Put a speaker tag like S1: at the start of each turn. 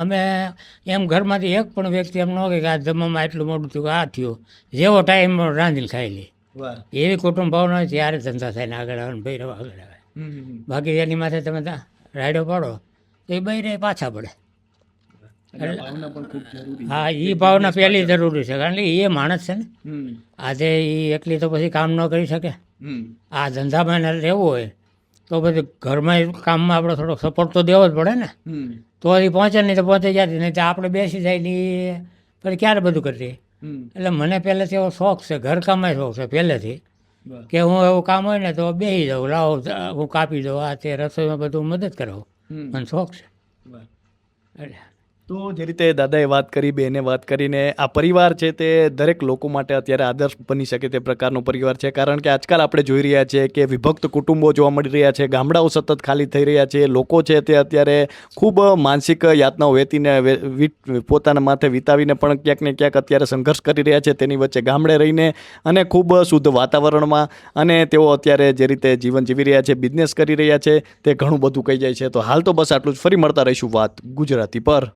S1: અમે એમ ઘરમાંથી એક પણ વ્યક્તિ એમ ન કહે કે આ જમવામાં એટલું મોડું થયું કે આ થયું, જેવો ટાઈમ રાંધીને ખાઈ લે.
S2: વાહ.
S1: એવી કુટુંબ ભાવના હોય ત્યારે ધંધા થાય ને આગળ આવે ને બૈરવ આગળ આવે. બાકી એની માથે તમે રાયડો પાડો તો એ બૈરે પાછા પડે.
S2: એટલે આ ભાવના પણ ખૂબ જરૂરી છે.
S1: હા, એ ભાવના પહેલી જરૂરી છે, કારણ કે એ માણસ છે ને.
S2: હમ.
S1: આજે એ એકલી તો પછી કામ ન કરી શકે.
S2: હમ.
S1: આ ધંધામાં એને રહેવું હોય તો પછી ઘરમાં કામમાં આપણે થોડોક સપોર્ટ તો દેવો જ પડે ને.
S2: હમ.
S1: તો એ પહોંચે નહીં તો પહોંચી જતી, નહીં તો આપણે બેસી જાય ને ઈ પછી ક્યારે બધું કરીએ.
S2: હમ.
S1: એટલે મને પહેલેથી એવો શોખ છે, ઘરકામમાં શોખ છે પહેલેથી,
S2: વાહ.
S1: કે હું એવું કામ હોય ને તો બેસી જાઉં, લાવો હું કાપી દઉં, આ તે રસોઈમાં બધું મદદ કરાવું,
S2: હમ.
S1: મને શોખ છે.
S2: વાહ.
S1: એટલે
S2: તો જે રીતે દાદાએ વાત કરી, બેને વાત કરીને, આ પરિવાર છે તે દરેક લોકો માટે અત્યારે આદર્શ બની શકે તે પ્રકારનો પરિવાર છે. કારણ કે આજકાલ આપણે જોઈ રહ્યા છીએ કે વિભક્ત કુટુંબો જોવા મળી રહ્યા છે, ગામડાઓ સતત ખાલી થઈ રહ્યા છે, લોકો છે તે અત્યારે ખૂબ માનસિક યાતનાઓ વેતીને પોતાના માથે વિતાવીને પણ ક્યાંક ને ક્યાંક અત્યારે સંઘર્ષ કરી રહ્યા છે. તેની વચ્ચે ગામડે રહીને અને ખૂબ શુદ્ધ વાતાવરણમાં અને તેઓ અત્યારે જે રીતે જીવન જીવી રહ્યા છે, બિઝનેસ કરી રહ્યા છે, તે ઘણું બધું કહી જાય છે. તો હાલ તો બસ આટલું જ. ફરી મળતા રહીશું વાત ગુજરાતી પર.